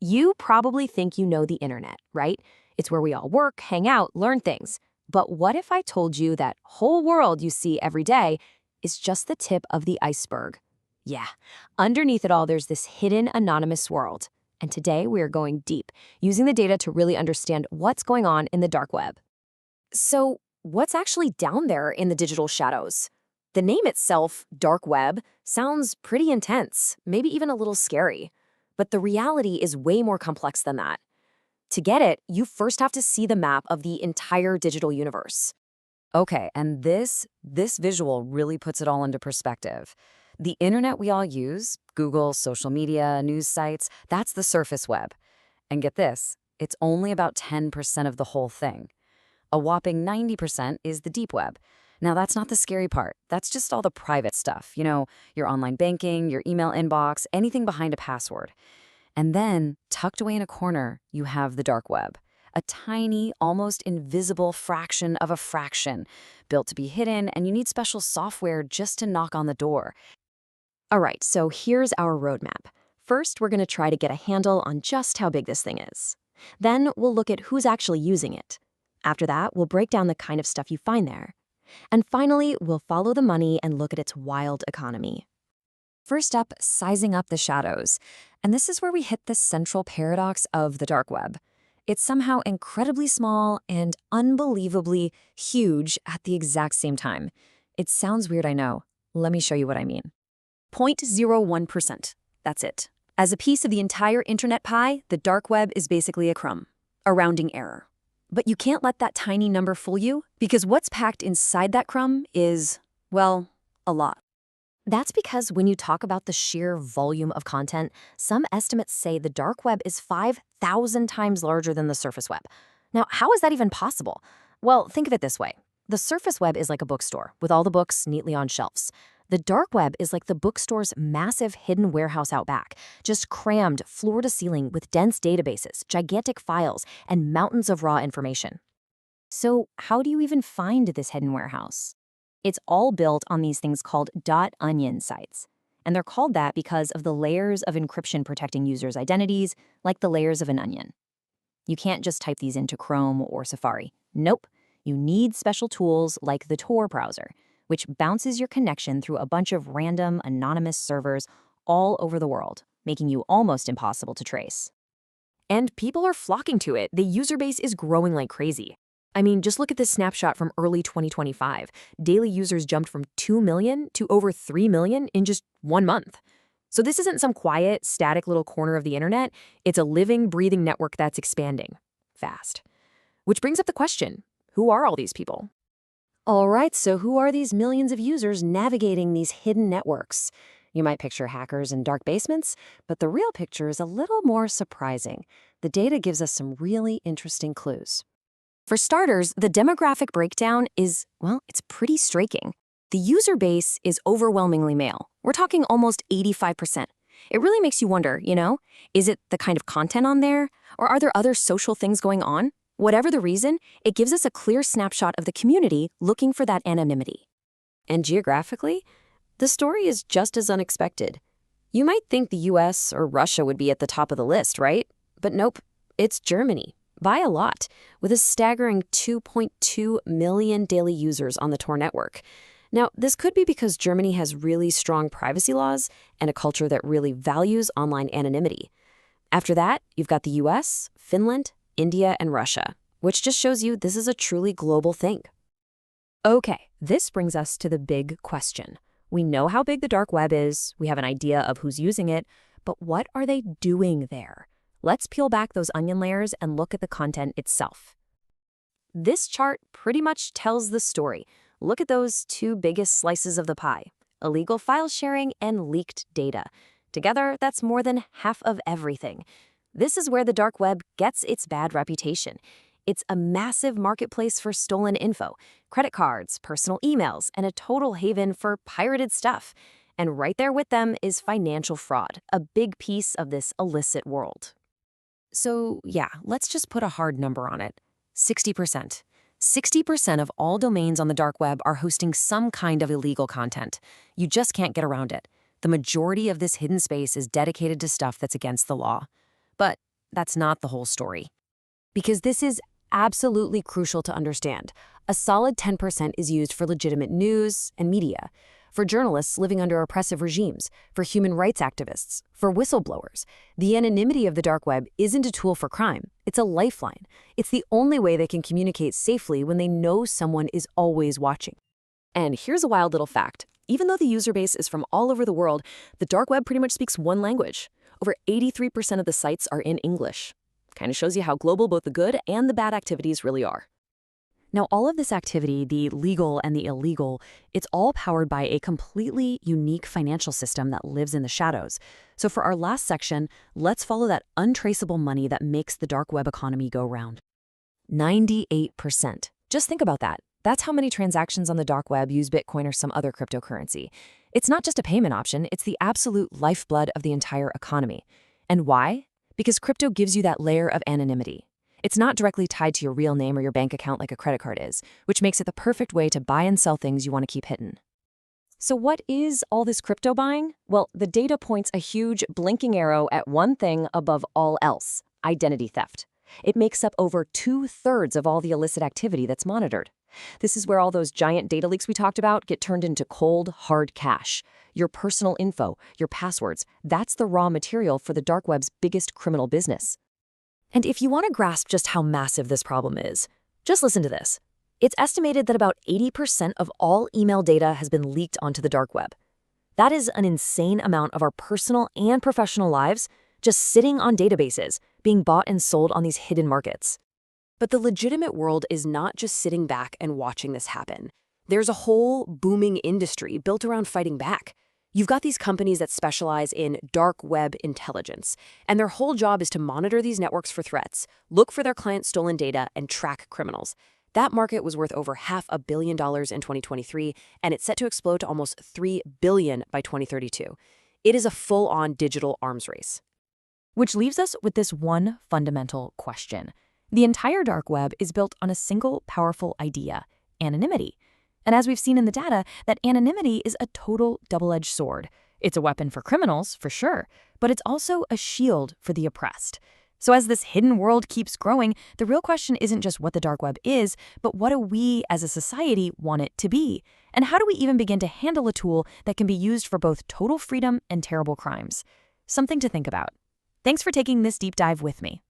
You probably think you know the internet, right? It's where we all work, hang out, learn things. But what if I told you that whole world you see every day is just the tip of the iceberg? Yeah, underneath it all, there's this hidden anonymous world. And today we are going deep, using the data to really understand what's going on in the dark web. So, what's actually down there in the digital shadows? The name itself, dark web, sounds pretty intense, maybe even a little scary. But the reality is way more complex than that. To get it, you first have to see the map of the entire digital universe. Okay, and this visual really puts it all into perspective. The internet we all use, Google, social media, news sites, that's the surface web. And get this, it's only about 10% of the whole thing. A whopping 90% is the deep web. Now, that's not the scary part. That's just all the private stuff. Your online banking, your email inbox, anything behind a password. And then, tucked away in a corner, you have the dark web. A tiny, almost invisible fraction of a fraction, built to be hidden, and you need special software just to knock on the door. All right, so here's our roadmap. First, we're going to try to get a handle on just how big this thing is. Then, we'll look at who's actually using it. After that, we'll break down the kind of stuff you find there. And finally, we'll follow the money and look at its wild economy. First up, sizing up the shadows. And this is where we hit the central paradox of the dark web. It's somehow incredibly small and unbelievably huge at the exact same time. It sounds weird, I know. Let me show you what I mean. 0.01%. That's it. As a piece of the entire internet pie, the dark web is basically a crumb, a rounding error. But you can't let that tiny number fool you, because what's packed inside that crumb is, well, a lot. That's because when you talk about the sheer volume of content, some estimates say the dark web is 5,000 times larger than the surface web. Now, how is that even possible? Well, think of it this way. The surface web is like a bookstore, with all the books neatly on shelves. The dark web is like the bookstore's massive hidden warehouse out back, just crammed floor to ceiling with dense databases, gigantic files, and mountains of raw information. So how do you even find this hidden warehouse? It's all built on these things called .onion sites. And they're called that because of the layers of encryption protecting users' identities, like the layers of an onion. You can't just type these into Chrome or Safari. Nope. You need special tools like the Tor browser, which bounces your connection through a bunch of random, anonymous servers all over the world, making you almost impossible to trace. And people are flocking to it. The user base is growing like crazy. I mean, just look at this snapshot from early 2025. Daily users jumped from 2 million to over 3 million in just 1 month. So this isn't some quiet, static little corner of the internet. It's a living, breathing network that's expanding fast. Which brings up the question, who are all these people? All right, so who are these millions of users navigating these hidden networks? You might picture hackers in dark basements, but the real picture is a little more surprising. The data gives us some really interesting clues. For starters, the demographic breakdown is, well, it's pretty striking. The user base is overwhelmingly male. We're talking almost 85%. It really makes you wonder, is it the kind of content on there? Or are there other social things going on? Whatever the reason, it gives us a clear snapshot of the community looking for that anonymity. And geographically, the story is just as unexpected. You might think the US or Russia would be at the top of the list, right? But nope, it's Germany, by a lot, with a staggering 2.2 million daily users on the Tor network. Now, this could be because Germany has really strong privacy laws and a culture that really values online anonymity. After that, you've got the US, Finland, India, and Russia, which just shows you this is a truly global thing. Okay, this brings us to the big question. We know how big the dark web is, we have an idea of who's using it, but what are they doing there? Let's peel back those onion layers and look at the content itself. This chart pretty much tells the story. Look at those two biggest slices of the pie, illegal file sharing and leaked data. Together, that's more than half of everything. This is where the dark web gets its bad reputation. It's a massive marketplace for stolen info, credit cards, personal emails, and a total haven for pirated stuff. And right there with them is financial fraud, a big piece of this illicit world. So yeah, let's just put a hard number on it. 60%. 60% of all domains on the dark web are hosting some kind of illegal content. You just can't get around it. The majority of this hidden space is dedicated to stuff that's against the law. But that's not the whole story. Because this is absolutely crucial to understand. A solid 10% is used for legitimate news and media, for journalists living under oppressive regimes, for human rights activists, for whistleblowers. The anonymity of the dark web isn't a tool for crime. It's a lifeline. It's the only way they can communicate safely when they know someone is always watching. And here's a wild little fact. Even though the user base is from all over the world, the dark web pretty much speaks one language. Over 83% of the sites are in English. Kind of shows you how global both the good and the bad activities really are. Now, all of this activity, the legal and the illegal, it's all powered by a completely unique financial system that lives in the shadows. So for our last section, let's follow that untraceable money that makes the dark web economy go round. 98%. Just think about that. That's how many transactions on the dark web use Bitcoin or some other cryptocurrency. It's not just a payment option, it's the absolute lifeblood of the entire economy. And why? Because crypto gives you that layer of anonymity. It's not directly tied to your real name or your bank account like a credit card is, which makes it the perfect way to buy and sell things you want to keep hidden. So what is all this crypto buying? Well, the data points a huge blinking arrow at one thing above all else: identity theft. It makes up over 2/3 of all the illicit activity that's monitored. This is where all those giant data leaks we talked about get turned into cold, hard cash. Your personal info, your passwords, that's the raw material for the dark web's biggest criminal business. And if you want to grasp just how massive this problem is, just listen to this. It's estimated that about 80% of all email data has been leaked onto the dark web. That is an insane amount of our personal and professional lives just sitting on databases, being bought and sold on these hidden markets. But the legitimate world is not just sitting back and watching this happen. There's a whole booming industry built around fighting back. You've got these companies that specialize in dark web intelligence, and their whole job is to monitor these networks for threats, look for their clients' stolen data, and track criminals. That market was worth over $500 million in 2023, and it's set to explode to almost $3 billion by 2032. It is a full-on digital arms race. Which leaves us with this one fundamental question. The entire dark web is built on a single powerful idea: anonymity. And as we've seen in the data, that anonymity is a total double-edged sword. It's a weapon for criminals, for sure, but it's also a shield for the oppressed. So as this hidden world keeps growing, the real question isn't just what the dark web is, but what do we as a society want it to be? And how do we even begin to handle a tool that can be used for both total freedom and terrible crimes? Something to think about. Thanks for taking this deep dive with me.